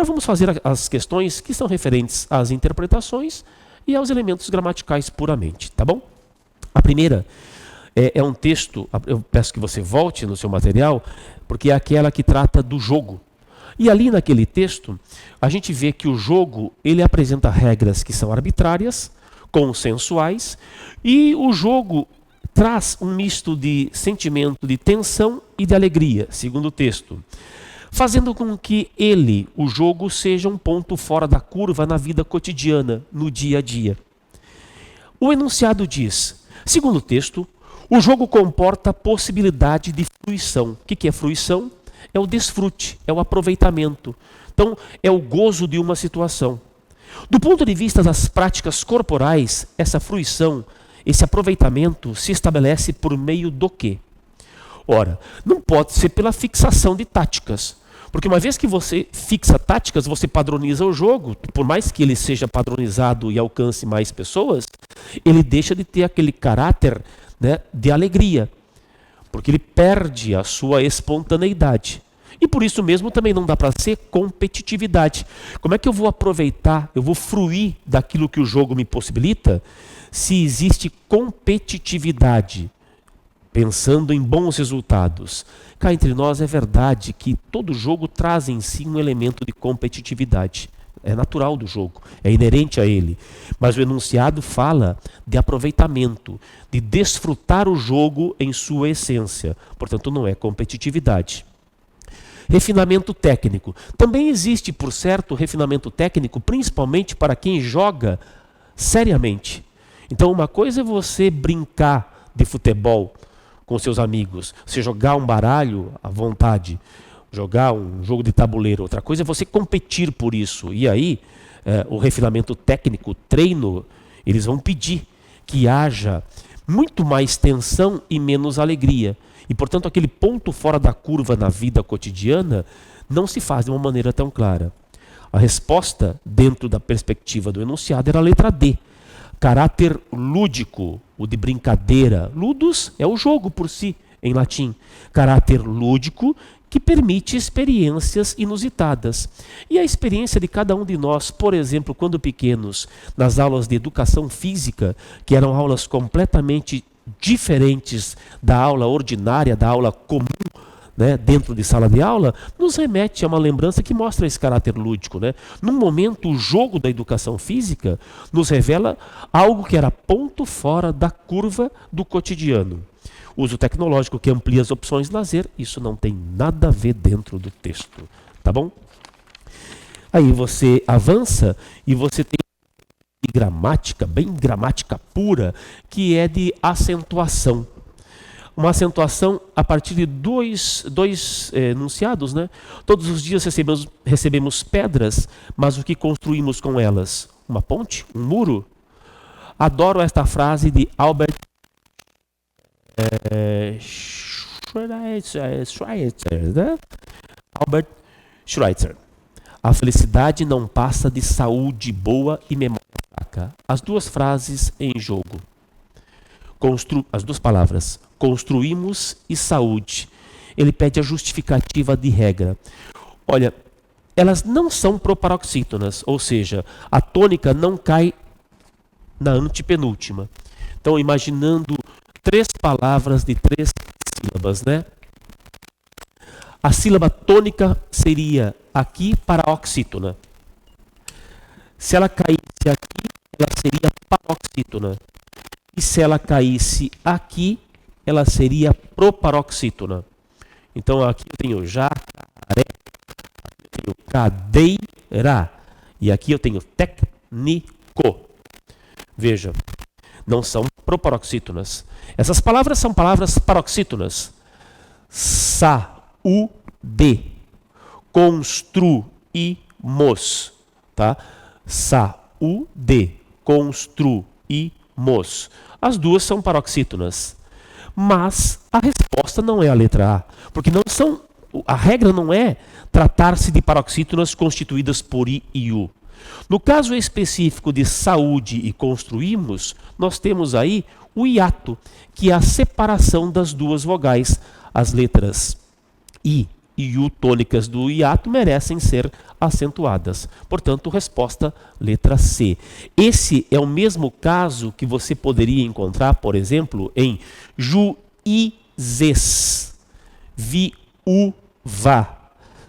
Agora vamos fazer as questões que são referentes às interpretações e aos elementos gramaticais puramente, tá bom? A primeira é um texto, eu peço que você volte no seu material, porque é aquela que trata do jogo. E ali naquele texto, a gente vê que o jogo, ele apresenta regras que são arbitrárias, consensuais, e o jogo traz um misto de sentimento de tensão e de alegria, segundo o texto, fazendo com que o jogo, seja um ponto fora da curva na vida cotidiana, no dia a dia. O enunciado diz, segundo o texto, o jogo comporta a possibilidade de fruição. O que é fruição? É o desfrute, é o aproveitamento. Então, é o gozo de uma situação. Do ponto de vista das práticas corporais, essa fruição, esse aproveitamento se estabelece por meio do quê? Ora, não pode ser pela fixação de táticas. Porque uma vez que você fixa táticas, você padroniza o jogo, por mais que ele seja padronizado e alcance mais pessoas, ele deixa de ter aquele caráter, né, de alegria, porque ele perde a sua espontaneidade. E por isso mesmo também não dá para ser competitividade. Como é que eu vou aproveitar, eu vou fruir daquilo que o jogo me possibilita, se existe competitividade, pensando em bons resultados? Cá entre nós é verdade que todo jogo traz em si um elemento de competitividade. É natural do jogo, é inerente a ele. Mas o enunciado fala de aproveitamento, de desfrutar o jogo em sua essência. Portanto, não é competitividade. Refinamento técnico. Também existe, por certo, refinamento técnico, principalmente para quem joga seriamente. Então, uma coisa é você brincar de futebol com seus amigos, você jogar um baralho à vontade, jogar um jogo de tabuleiro. Outra coisa é você competir por isso. E aí, o refinamento técnico, o treino, eles vão pedir que haja muito mais tensão e menos alegria. E, portanto, aquele ponto fora da curva na vida cotidiana não se faz de uma maneira tão clara. A resposta, dentro da perspectiva do enunciado, era a letra D. Caráter lúdico, o de brincadeira. Ludus é o jogo por si, em latim. Caráter lúdico que permite experiências inusitadas. E a experiência de cada um de nós, por exemplo, quando pequenos, nas aulas de educação física, que eram aulas completamente diferentes da aula ordinária, da aula comum, né, dentro de sala de aula, nos remete a uma lembrança que mostra esse caráter lúdico, né? Num momento, o jogo da educação física nos revela algo que era ponto fora da curva do cotidiano. Uso tecnológico que amplia as opções de lazer, isso não tem nada a ver dentro do texto, tá bom? Aí você avança e você tem gramática, bem gramática pura, que é de acentuação. Uma acentuação a partir de dois enunciados, né? Todos os dias recebemos pedras, mas o que construímos com elas? Uma ponte? Um muro? Adoro esta frase de Albert Schweitzer, né? Albert Schweitzer. A felicidade não passa de saúde boa e memória fraca. As duas frases em jogo. As duas palavras, construímos e saúde. Ele pede a justificativa de regra. Olha, elas não são proparoxítonas, ou seja, a tônica não cai na antepenúltima. Então, imaginando 3 palavras de 3 sílabas, né? A sílaba tônica seria aqui paroxítona. Se ela caísse aqui, ela seria paroxítona. E se ela caísse aqui, ela seria proparoxítona. Então aqui eu tenho jacaré, aqui eu tenho cadeira, e aqui eu tenho técnico. Veja, não são proparoxítonas. Essas palavras são palavras paroxítonas. Saúde, construímos, tá? Saúde, construímos. As duas são paroxítonas. Mas a resposta não é a letra A, porque não são, a regra não é tratar-se de paroxítonas constituídas por I e U. No caso específico de saúde e construímos, nós temos aí o hiato, que é a separação das duas vogais. As letras I e U tônicas do hiato merecem ser acentuadas. Portanto, resposta letra C. Esse é o mesmo caso que você poderia encontrar, por exemplo, em juízes, viúva,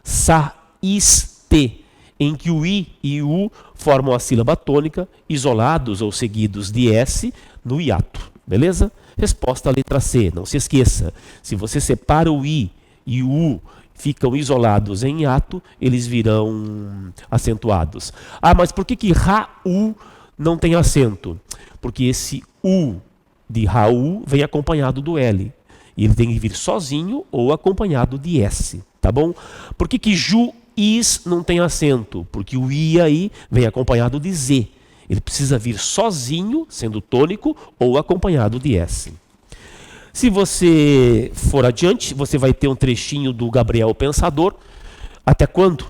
saíste, em que o I e o U formam a sílaba tônica, isolados ou seguidos de S no hiato. Beleza? Resposta letra C. Não se esqueça, se você separa o I e o U, ficam isolados em hiato, eles virão acentuados. Ah, mas por que Raul não tem acento? Porque esse U de Raul vem acompanhado do L. E ele tem que vir sozinho ou acompanhado de S, tá bom? Por que juiz não tem acento? Porque o I aí vem acompanhado de Z. Ele precisa vir sozinho, sendo tônico, ou acompanhado de S. Se você for adiante, você vai ter um trechinho do Gabriel Pensador. Até quando?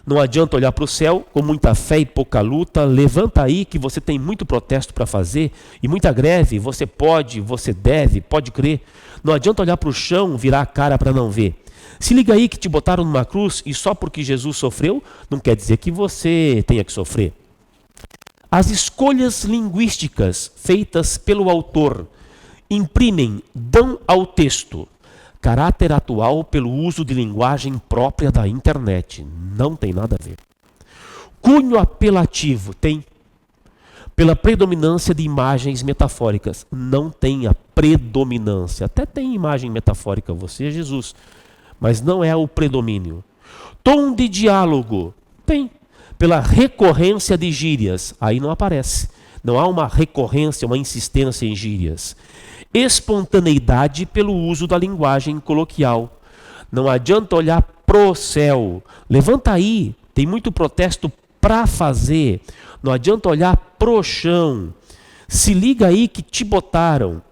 Não adianta olhar para o céu com muita fé e pouca luta. Levanta aí que você tem muito protesto para fazer e muita greve. Você pode, você deve, pode crer. Não adianta olhar para o chão, virar a cara para não ver. Se liga aí que te botaram numa cruz e só porque Jesus sofreu, não quer dizer que você tenha que sofrer. As escolhas linguísticas feitas pelo autor dão ao texto caráter atual pelo uso de linguagem própria da internet. Não tem nada a ver. Cunho apelativo tem. Pela predominância de imagens metafóricas. Não tem a predominância. Até tem imagem metafórica, você é Jesus. Mas não é o predomínio. Tom de diálogo. Tem. Pela recorrência de gírias. Aí não aparece. Não há uma recorrência, uma insistência em gírias. Espontaneidade pelo uso da linguagem coloquial. Não adianta olhar pro céu. Levanta aí. Tem muito protesto para fazer. Não adianta olhar pro chão. Se liga aí que te botaram.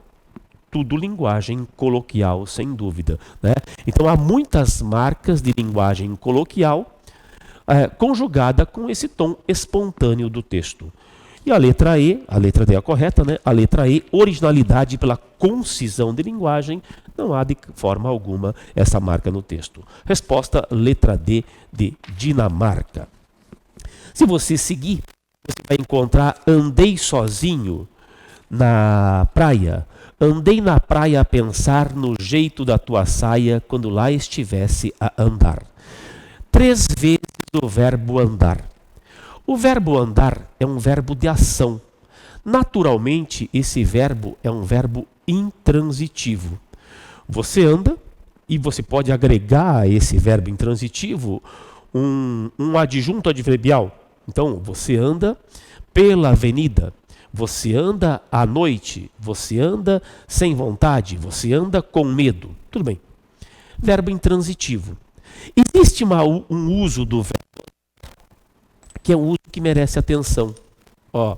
Tudo linguagem coloquial, sem dúvida, né? Então há muitas marcas de linguagem coloquial conjugada com esse tom espontâneo do texto. E a letra E, a letra D é a correta, né? A letra E, originalidade pela concisão de linguagem, não há de forma alguma essa marca no texto. Resposta letra D de Dinamarca. Se você seguir, você vai encontrar andei sozinho na praia. Andei na praia a pensar no jeito da tua saia quando lá estivesse a andar. 3 vezes o verbo andar. O verbo andar é um verbo de ação. Naturalmente, esse verbo é um verbo intransitivo. Você anda e você pode agregar a esse verbo intransitivo um adjunto adverbial. Então, você anda pela avenida. Você anda à noite, você anda sem vontade, você anda com medo. Tudo bem. Verbo intransitivo. Existe um uso do verbo que é um uso que merece atenção. Ó.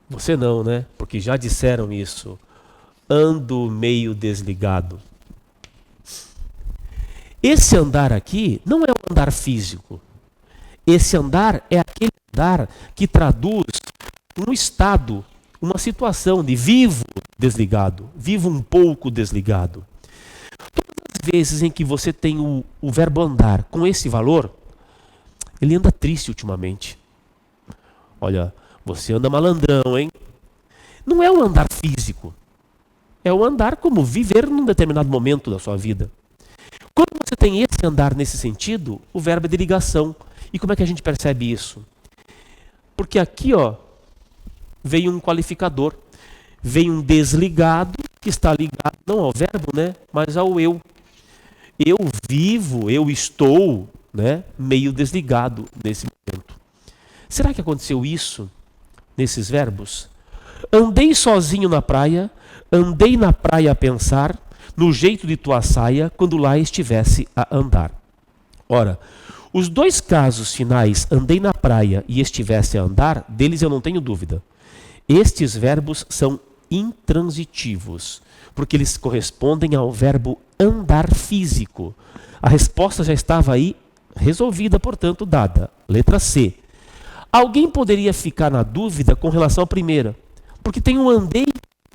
Você não, né? Porque já disseram isso. Ando meio desligado. Esse andar aqui não é um andar físico. Esse andar é aquele andar que traduz um estado, uma situação de vivo desligado, vivo um pouco desligado. Todas as vezes em que você tem o verbo andar com esse valor, ele anda triste ultimamente. Olha, você anda malandrão, hein? Não é um andar físico. É o andar como viver num determinado momento da sua vida. Quando você tem esse andar nesse sentido, o verbo é de ligação. E como é que a gente percebe isso? Porque aqui, ó, vem um qualificador. Vem um desligado que está ligado não ao verbo, né, mas ao eu. Eu vivo, eu estou, né, meio desligado nesse momento. Será que aconteceu isso nesses verbos? Andei sozinho na praia, andei na praia a pensar no jeito de tua saia quando lá estivesse a andar. Ora, os 2 casos finais, andei na praia e estivesse a andar, deles eu não tenho dúvida. Estes verbos são intransitivos, porque eles correspondem ao verbo andar físico. A resposta já estava aí resolvida, portanto, dada. Letra C. Alguém poderia ficar na dúvida com relação à primeira, porque tem um andei,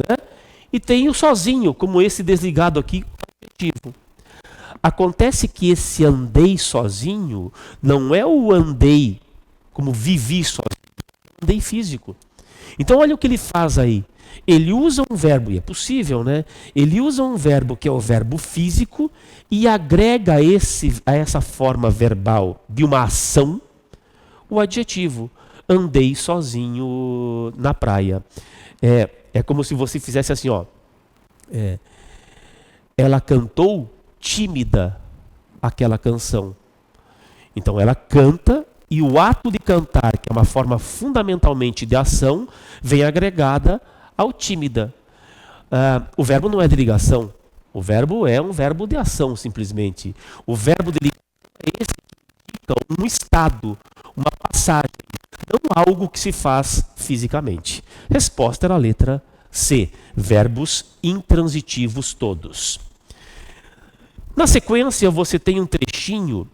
né? e tem o sozinho, como esse desligado aqui, adjetivo. Acontece que esse andei sozinho não é o andei como vivi sozinho, é o andei físico. Então olha o que ele faz aí. Ele usa um verbo, e é possível, né? Ele usa um verbo que é o verbo físico e agrega a essa forma verbal de uma ação o adjetivo. Andei sozinho na praia. É como se você fizesse assim, ó. Ela cantou tímida aquela canção. Então ela canta e o ato de cantar, que é uma forma fundamentalmente de ação, vem agregada ao tímida. O verbo não é de ligação. O verbo é um verbo de ação, simplesmente. O verbo de ligação é esse que indica um estado, uma passagem, não algo que se faz fisicamente. Resposta era a letra C. Verbos intransitivos todos. Na sequência, você tem um trechinho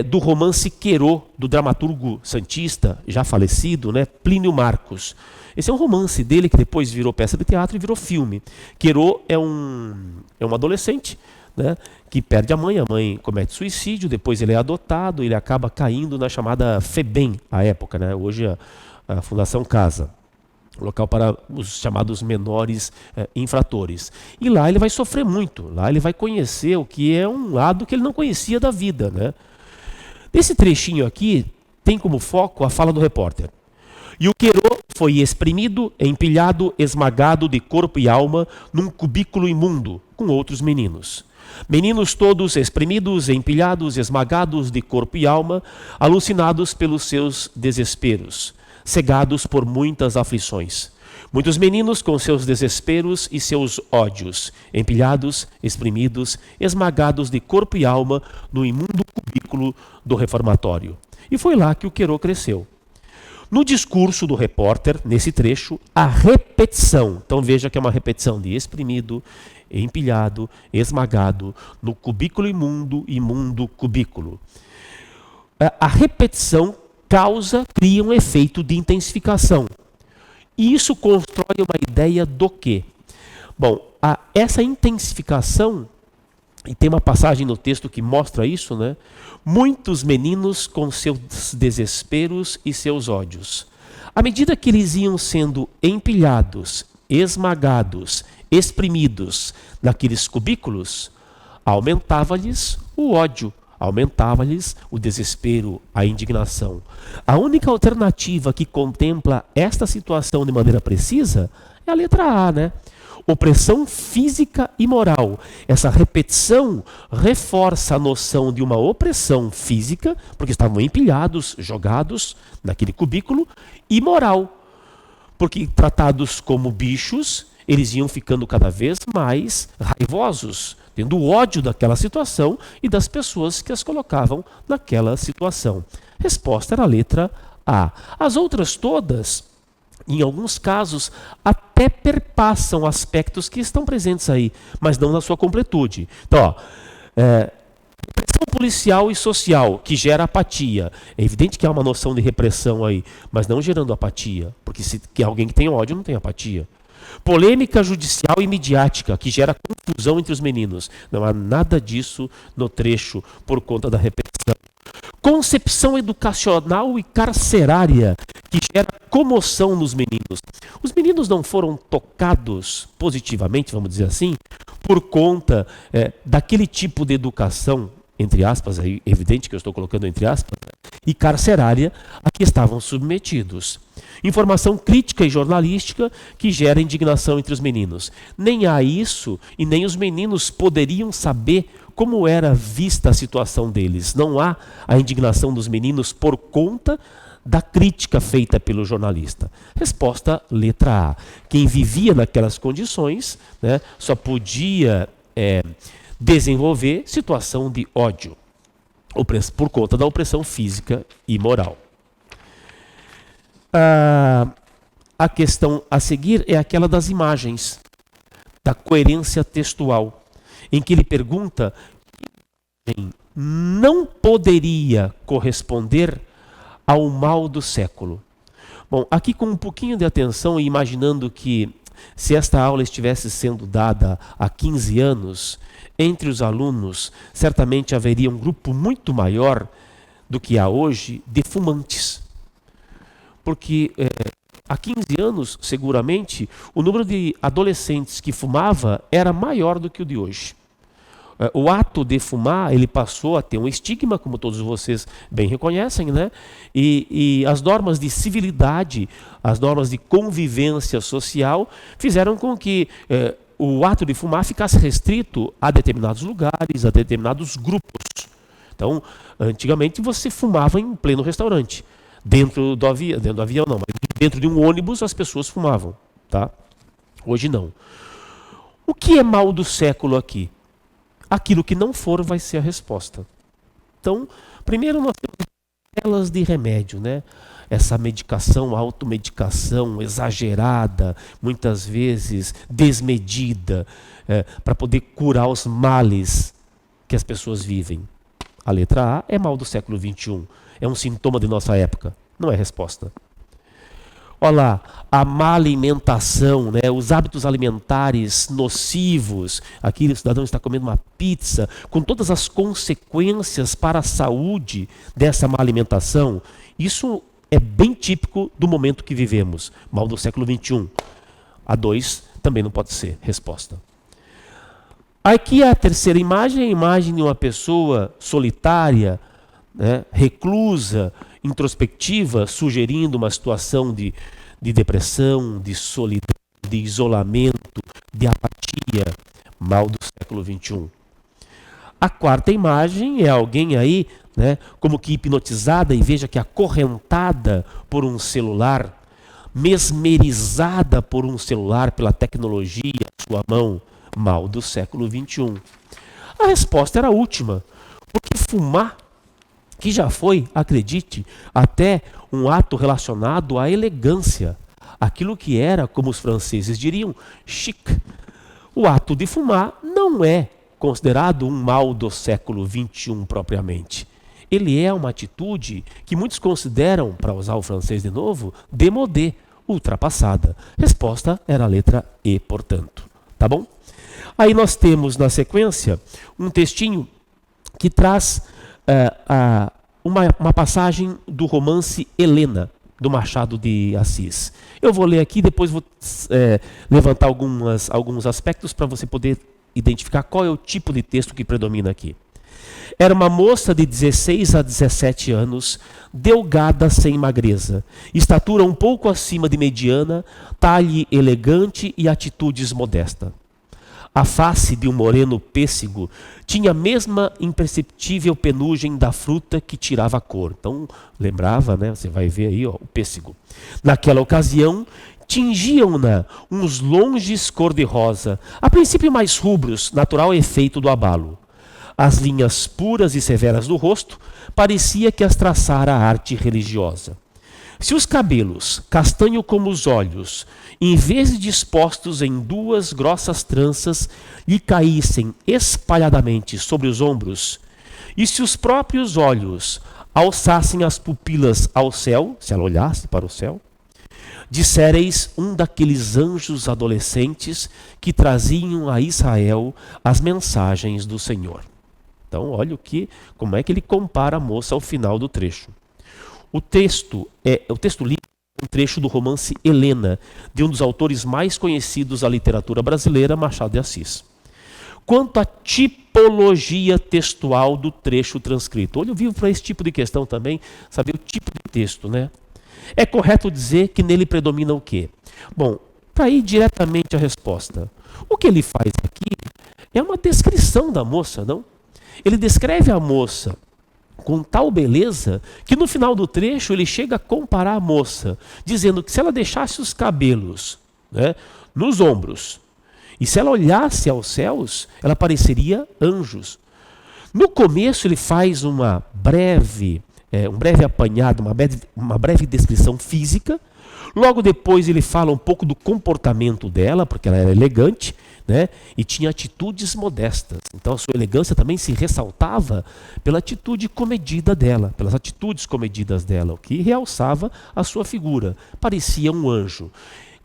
do romance Querô, do dramaturgo santista, já falecido, né, Plínio Marcos. Esse é um romance dele que depois virou peça de teatro e virou filme. Querô é um adolescente, né, que perde a mãe comete suicídio, depois ele é adotado, ele acaba caindo na chamada FEBEM, à época, né, hoje a Fundação Casa. Local para os chamados menores infratores. E lá ele vai sofrer muito, lá ele vai conhecer o que é um lado que ele não conhecia da vida, né? Nesse trechinho aqui, tem como foco a fala do repórter. E o Querô foi espremido, empilhado, esmagado de corpo e alma num cubículo imundo, com outros meninos. Meninos todos espremidos, empilhados, esmagados de corpo e alma, alucinados pelos seus desesperos, cegados por muitas aflições. Muitos meninos com seus desesperos e seus ódios, empilhados, exprimidos, esmagados de corpo e alma no imundo cubículo do reformatório. E foi lá que o Querô cresceu. No discurso do repórter, nesse trecho, a repetição. Então veja que é uma repetição de exprimido, empilhado, esmagado, no cubículo imundo, imundo cubículo. A repetição cria um efeito de intensificação. E isso constrói uma ideia do quê? Bom, essa intensificação, e tem uma passagem no texto que mostra isso, né? Muitos meninos com seus desesperos e seus ódios. À medida que eles iam sendo empilhados, esmagados, exprimidos naqueles cubículos, aumentava-lhes o ódio, aumentava-lhes o desespero, a indignação. A única alternativa que contempla esta situação de maneira precisa é a letra A, né? Opressão física e moral. Essa repetição reforça a noção de uma opressão física, porque estavam empilhados, jogados naquele cubículo, e moral, porque tratados como bichos, eles iam ficando cada vez mais raivosos, tendo ódio daquela situação e das pessoas que as colocavam naquela situação. Resposta era a letra A. As outras todas, em alguns casos, até perpassam aspectos que estão presentes aí, mas não na sua completude. Então, repressão policial e social, que gera apatia. É evidente que há uma noção de repressão aí, mas não gerando apatia, porque que alguém que tem ódio não tem apatia. Polêmica judicial e midiática, que gera confusão entre os meninos. Não há nada disso no trecho por conta da repetição. Concepção educacional e carcerária, que gera comoção nos meninos. Os meninos não foram tocados positivamente, vamos dizer assim, por conta daquele tipo de educação, entre aspas, é evidente que eu estou colocando entre aspas, e carcerária a que estavam submetidos. Informação crítica e jornalística que gera indignação entre os meninos. Nem há isso e nem os meninos poderiam saber como era vista a situação deles. Não há a indignação dos meninos por conta da crítica feita pelo jornalista. Resposta letra A. Quem vivia naquelas condições, né, só podia desenvolver situação de ódio por conta da opressão física e moral. A questão a seguir é aquela das imagens, da coerência textual, em que ele pergunta quem não poderia corresponder ao mal do século. Bom, aqui com um pouquinho de atenção e imaginando que se esta aula estivesse sendo dada há 15 anos, entre os alunos certamente haveria um grupo muito maior do que há hoje de fumantes. Porque há 15 anos, seguramente, o número de adolescentes que fumava era maior do que o de hoje. O ato de fumar, ele passou a ter um estigma, como todos vocês bem reconhecem, né? E as normas de civilidade, as normas de convivência social fizeram com que o ato de fumar ficasse restrito a determinados lugares, a determinados grupos. Então, antigamente você fumava em pleno restaurante. Dentro do avião não, mas dentro de um ônibus as pessoas fumavam, tá? Hoje não. O que é mal do século aqui? Aquilo que não for vai ser a resposta. Então, primeiro nós temos telas de remédio, né? Essa medicação, automedicação exagerada, muitas vezes desmedida, para poder curar os males que as pessoas vivem. A letra A é mal do século XXI. É um sintoma de nossa época. Não é resposta. Olha lá, a má alimentação, né? Os hábitos alimentares nocivos. Aqui o cidadão está comendo uma pizza, com todas as consequências para a saúde dessa má alimentação. Isso é bem típico do momento que vivemos. Mal do século XXI. A 2 também não pode ser resposta. Aqui a terceira imagem é a imagem de uma pessoa solitária, né, reclusa, introspectiva, sugerindo uma situação de depressão, de solidão, de isolamento, de apatia, mal do século XXI. A quarta imagem é alguém aí, né, como que hipnotizada, e veja que acorrentada por um celular, mesmerizada por um celular, pela tecnologia à sua mão, mal do século XXI. A resposta era a última, porque fumar, que já foi, acredite, até um ato relacionado à elegância, aquilo que era, como os franceses diriam, chic. O ato de fumar não é considerado um mal do século XXI propriamente. Ele é uma atitude que muitos consideram, para usar o francês de novo, démodé, ultrapassada. Resposta era a letra E, portanto. Tá bom? Aí nós temos na sequência um textinho que traz uma passagem do romance Helena, do Machado de Assis. Eu vou ler aqui, depois vou levantar alguns aspectos para você poder identificar qual é o tipo de texto que predomina aqui. Era uma moça de 16 a 17 anos, delgada sem magreza, estatura um pouco acima de mediana, talhe elegante e atitudes modesta. A face de um moreno pêssego tinha a mesma imperceptível penugem da fruta que tirava a cor. Então, lembrava, né? Você vai ver aí, ó, o pêssego. Naquela ocasião, tingiam-na uns longes cor-de-rosa, a princípio mais rubros, natural efeito do abalo. As linhas puras e severas do rosto parecia que as traçara a arte religiosa. Se os cabelos, castanho como os olhos, em vez de dispostos em duas grossas tranças, lhe caíssem espalhadamente sobre os ombros, e se os próprios olhos alçassem as pupilas ao céu, se ela olhasse para o céu, dissereis um daqueles anjos adolescentes que traziam a Israel as mensagens do Senhor. Então, olha como é que ele compara a moça ao final do trecho. O texto livre é um trecho do romance Helena, de um dos autores mais conhecidos da literatura brasileira, Machado de Assis. Quanto à tipologia textual do trecho transcrito, olho vivo para esse tipo de questão também, saber o tipo de texto, né? É correto dizer que nele predomina o quê? Bom, para ir diretamente à resposta, o que ele faz aqui é uma descrição da moça, não? Ele descreve a moça com tal beleza que no final do trecho ele chega a comparar a moça, dizendo que se ela deixasse os cabelos, né, nos ombros, e se ela olhasse aos céus, ela pareceria anjos. No começo ele faz um breve apanhado, uma breve descrição física. Logo depois ele fala um pouco do comportamento dela, porque ela era elegante, né? E tinha atitudes modestas. Então a sua elegância também se ressaltava pela atitude comedida dela, pelas atitudes comedidas dela, o que realçava a sua figura. Parecia um anjo.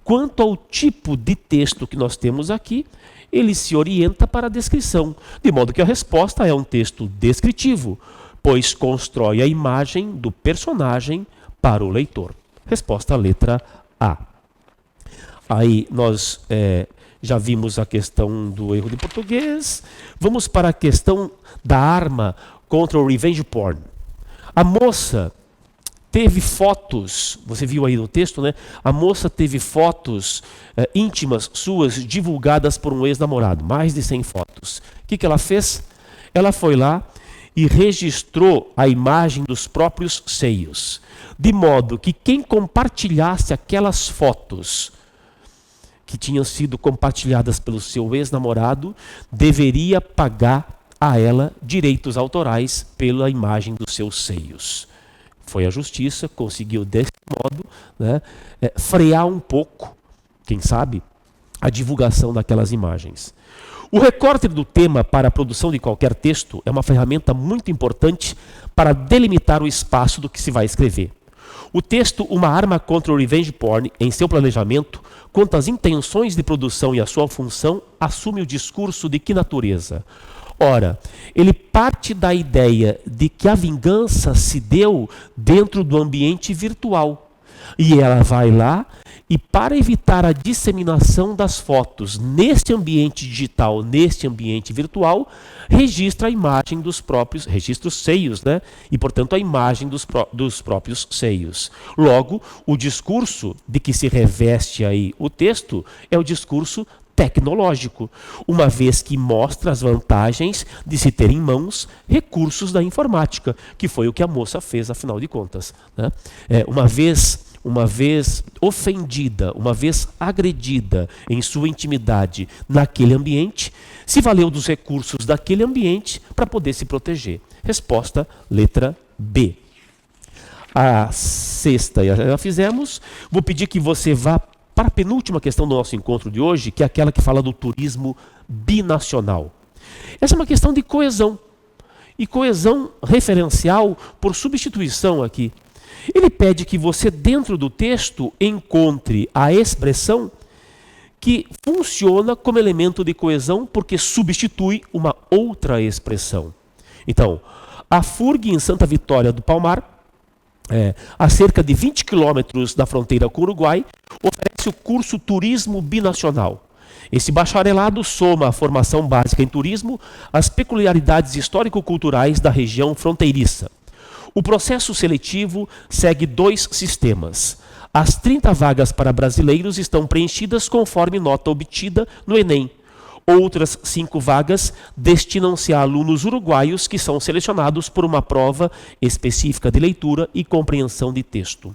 Quanto ao tipo de texto que nós temos aqui, ele se orienta para a descrição, de modo que a resposta é um texto descritivo, pois constrói a imagem do personagem para o leitor. Resposta letra A. Aí nós já vimos a questão do erro de português. Vamos para a questão da arma contra o revenge porn. A moça teve fotos, você viu aí no texto, né? A moça teve fotos íntimas suas divulgadas por um ex-namorado, mais de 100 fotos. O que ela fez? Ela foi lá e registrou a imagem dos próprios seios, de modo que quem compartilhasse aquelas fotos que tinham sido compartilhadas pelo seu ex-namorado deveria pagar a ela direitos autorais pela imagem dos seus seios. Foi a justiça, conseguiu desse modo, né, frear um pouco, quem sabe, a divulgação daquelas imagens. O recorte do tema para a produção de qualquer texto é uma ferramenta muito importante para delimitar o espaço do que se vai escrever. O texto Uma Arma contra o Revenge Porn, em seu planejamento, quanto às intenções de produção e a sua função, assume o discurso de que natureza? Ora, ele parte da ideia de que a vingança se deu dentro do ambiente virtual. E ela vai lá e, para evitar a disseminação das fotos neste ambiente digital, neste ambiente virtual, registra a imagem dos próprios, registra os seios, né? E, portanto, a imagem dos próprios seios. Logo, o discurso de que se reveste aí o texto é o discurso tecnológico, uma vez que mostra as vantagens de se ter em mãos recursos da informática, que foi o que a moça fez, afinal de contas, né? Uma vez ofendida, uma vez agredida em sua intimidade naquele ambiente, se valeu dos recursos daquele ambiente para poder se proteger. Resposta, letra B. A sexta já fizemos. Vou pedir que você vá para a penúltima questão do nosso encontro de hoje, que é aquela que fala do turismo binacional. Essa é uma questão de coesão. E coesão referencial por substituição aqui. Ele pede que você, dentro do texto, encontre a expressão que funciona como elemento de coesão porque substitui uma outra expressão. Então, a FURG em Santa Vitória do Palmar, a cerca de 20 quilômetros da fronteira com o Uruguai, oferece o curso Turismo Binacional. Esse bacharelado soma a formação básica em turismo às peculiaridades histórico-culturais da região fronteiriça. O processo seletivo segue 2 sistemas. As 30 vagas para brasileiros estão preenchidas conforme nota obtida no Enem. Outras 5 vagas destinam-se a alunos uruguaios que são selecionados por uma prova específica de leitura e compreensão de texto.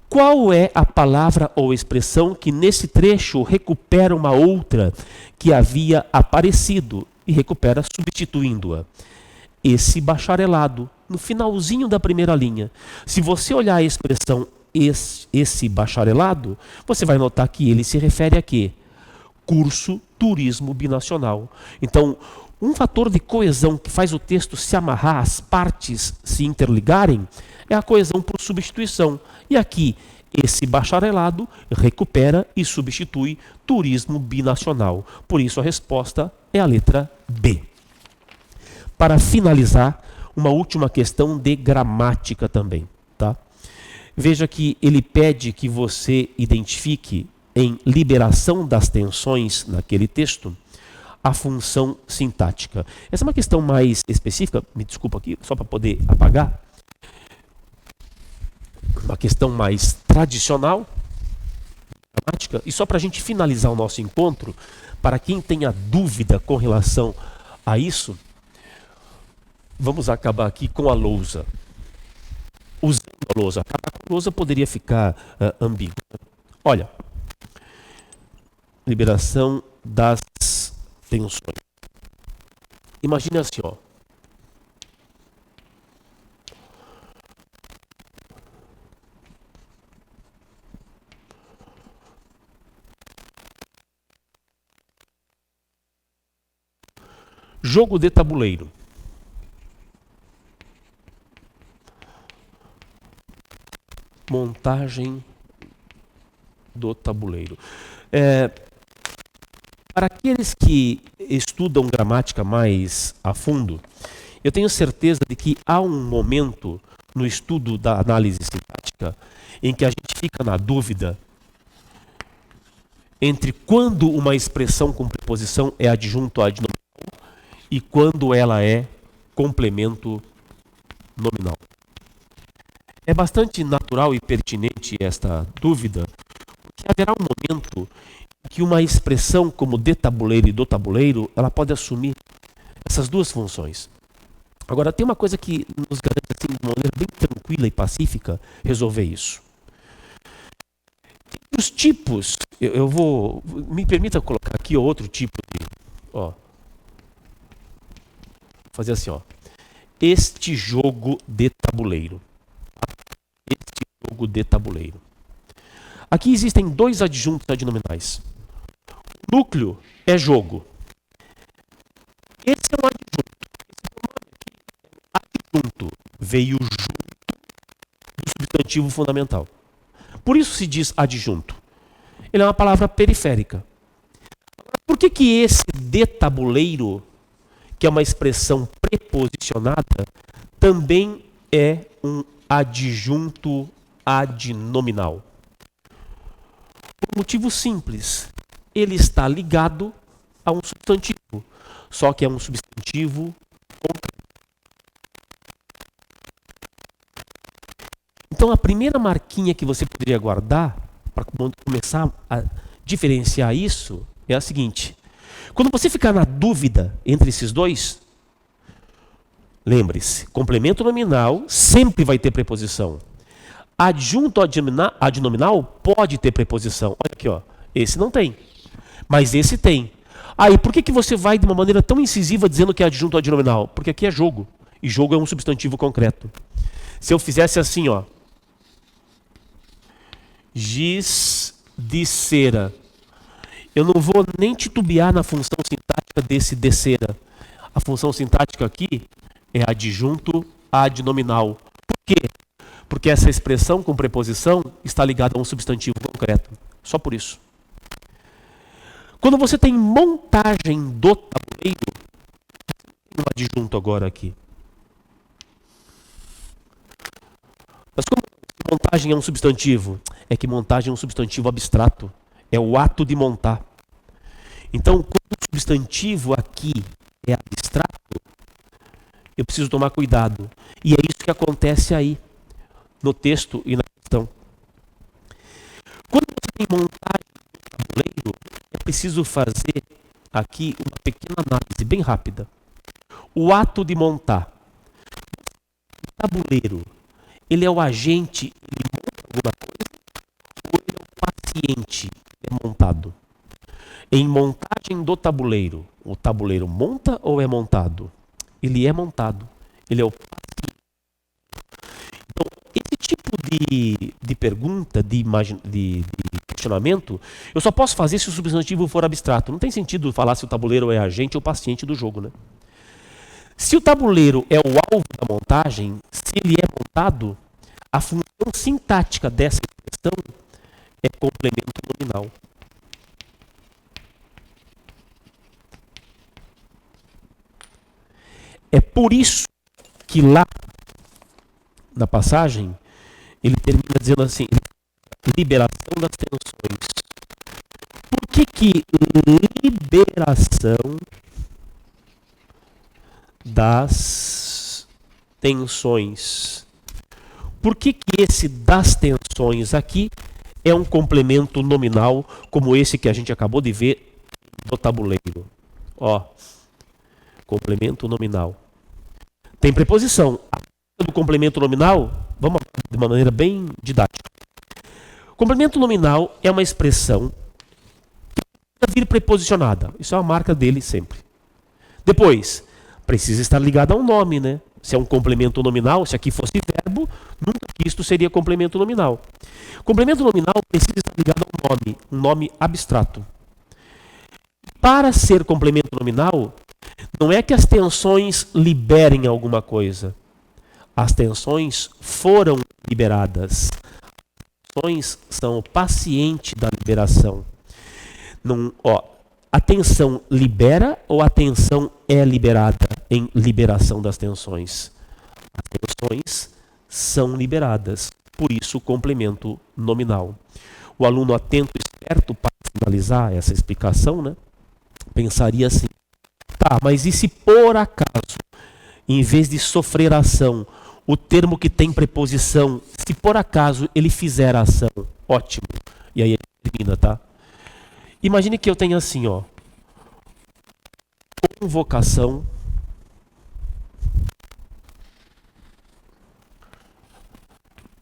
Qual é a palavra ou expressão que nesse trecho recupera uma outra que havia aparecido e recupera substituindo-a? Esse bacharelado, no finalzinho da primeira linha. Se você olhar a expressão esse bacharelado, você vai notar que ele se refere a quê? Curso Turismo Binacional. Então, um fator de coesão que faz o texto se amarrar, as partes se interligarem, é a coesão por substituição. E aqui, esse bacharelado recupera e substitui turismo binacional. Por isso, a resposta é a letra B. Para finalizar, uma última questão de gramática também, tá? Veja que ele pede que você identifique em liberação das tensões naquele texto a função sintática. Essa é uma questão mais específica, me desculpa aqui, só para poder apagar. Uma questão mais tradicional, gramática, e só para a gente finalizar o nosso encontro, para quem tenha dúvida com relação a isso, vamos acabar aqui com a lousa. Usando a lousa. Acabar com a lousa poderia ficar ambíguo. Olha, liberação das tensões. Imagine assim, ó. Jogo de tabuleiro. Montagem do tabuleiro. Para aqueles que estudam gramática mais a fundo, eu tenho certeza de que há um momento no estudo da análise sintática em que a gente fica na dúvida entre quando uma expressão com preposição é adjunto adnominal e quando ela é complemento nominal. É bastante natural e pertinente esta dúvida, porque haverá um momento em que uma expressão como de tabuleiro e do tabuleiro, ela pode assumir essas duas funções. Agora, tem uma coisa que nos garante, assim, de uma maneira bem tranquila e pacífica, resolver isso. Os tipos, me permita colocar aqui outro tipo de, fazer assim, este jogo de tabuleiro. Este jogo de tabuleiro. Aqui existem dois adjuntos adnominais. O núcleo é jogo. Esse é um adjunto. Adjunto veio junto do substantivo fundamental. Por isso se diz adjunto. Ele é uma palavra periférica. Por que esse de tabuleiro, que é uma expressão preposicionada, também é um adjunto adnominal? Por um motivo simples. Ele está ligado a um substantivo, só que é um substantivo concreto. Então, a primeira marquinha que você poderia guardar, para começar a diferenciar isso, é a seguinte. Quando você ficar na dúvida entre esses dois, lembre-se, complemento nominal sempre vai ter preposição. Adjunto adnominal pode ter preposição. Olha aqui, esse não tem, mas esse tem. Aí, por que você vai de uma maneira tão incisiva dizendo que é adjunto adnominal? Porque aqui é jogo, e jogo é um substantivo concreto. Se eu fizesse assim, giz de cera, eu não vou nem titubear na função sintática desse de cera. A função sintática aqui é adjunto adnominal. Por quê? Porque essa expressão com preposição está ligada a um substantivo concreto. Só por isso. Quando você tem montagem do tabuleiro, tem um adjunto agora aqui. Mas como montagem é um substantivo? É que montagem é um substantivo abstrato. É o ato de montar. Então, quando o substantivo aqui é abstrato, eu preciso tomar cuidado. E é isso que acontece aí, no texto e na questão. Quando você tem montagem do tabuleiro, é preciso fazer aqui uma pequena análise bem rápida. O ato de montar. O tabuleiro, ele é o agente, ele monta alguma coisa, ou ele é o paciente que é montado? Em montagem do tabuleiro, o tabuleiro monta ou é montado? Ele é montado. Ele é o paciente. Então, esse tipo de pergunta, de questionamento, eu só posso fazer se o substantivo for abstrato. Não tem sentido falar se o tabuleiro é agente ou paciente do jogo, né? Se o tabuleiro é o alvo da montagem, se ele é montado, a função sintática dessa expressão é complemento nominal. É por isso que lá na passagem ele termina dizendo assim, liberação das tensões. Por que liberação das tensões? Por que esse das tensões aqui é um complemento nominal como esse que a gente acabou de ver do tabuleiro? Complemento nominal. Tem preposição. A do complemento nominal, vamos de uma maneira bem didática. Complemento nominal é uma expressão que precisa vir preposicionada. Isso é uma marca dele sempre. Depois, precisa estar ligado a um nome, né? Se é um complemento nominal, se aqui fosse verbo, nunca que isto seria complemento nominal. Complemento nominal precisa estar ligado a um nome abstrato. Para ser complemento nominal, não é que as tensões liberem alguma coisa. As tensões foram liberadas. tensões são o paciente da liberação. Não, ó, a tensão libera ou a tensão é liberada em liberação das tensões? As tensões são liberadas, por isso o complemento nominal. O aluno atento e esperto, para finalizar essa explicação, né, pensaria assim: tá, mas e se por acaso, em vez de sofrer a ação, o termo que tem preposição, se por acaso ele fizer a ação, ótimo. E aí ele termina, tá? Imagine que eu tenha assim, ó, convocação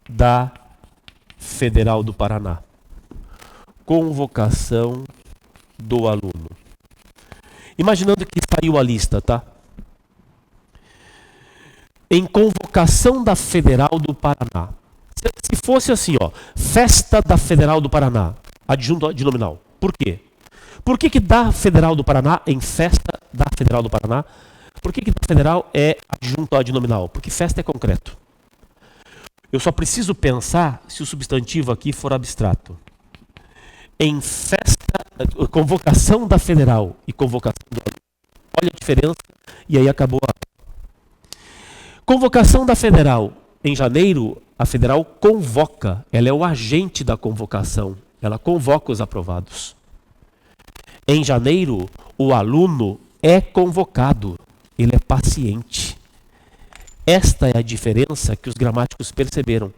da Federal do Paraná. Convocação do aluno. Imaginando que saiu a lista, tá? Em convocação da Federal do Paraná. Se fosse assim, ó, festa da Federal do Paraná, adjunto adnominal. Por quê? Por que da Federal do Paraná em festa da Federal do Paraná? Por que da Federal é adjunto adnominal? Porque festa é concreto. Eu só preciso pensar se o substantivo aqui for abstrato. Em festa, convocação da Federal e convocação do aluno. Olha a diferença e aí acabou a... Convocação da Federal. Em janeiro, a Federal convoca. Ela é o agente da convocação. Ela convoca os aprovados. Em janeiro, o aluno é convocado. Ele é paciente. Esta é a diferença que os gramáticos perceberam.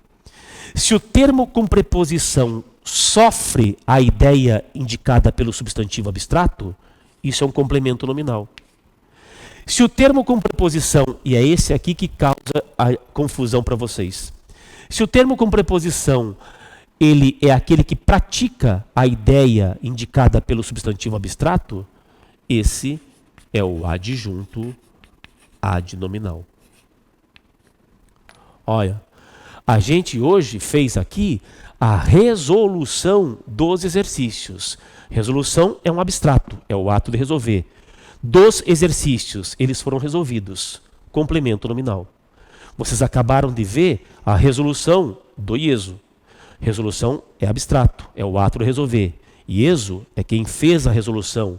Se o termo com preposição sofre a ideia indicada pelo substantivo abstrato, isso é um complemento nominal. Se o termo com preposição, e é esse aqui que causa a confusão para vocês. Se o termo com preposição, ele é aquele que pratica a ideia indicada pelo substantivo abstrato, esse é o adjunto adnominal. Olha, a gente hoje fez aqui a resolução dos exercícios. Resolução é um abstrato, é o ato de resolver. Dos exercícios, eles foram resolvidos. Complemento nominal. Vocês acabaram de ver a resolução do IESO. Resolução é abstrato, é o ato de resolver. IESO é quem fez a resolução,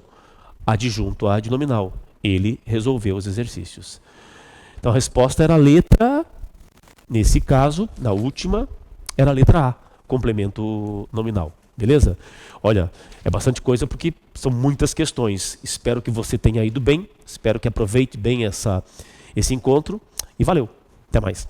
adjunto adnominal. Ele resolveu os exercícios. Então a resposta era a letra, nesse caso, na última, era a letra A, complemento nominal. Beleza? Olha, é bastante coisa porque são muitas questões. Espero que você tenha ido bem, espero que aproveite bem esse encontro e valeu. Até mais.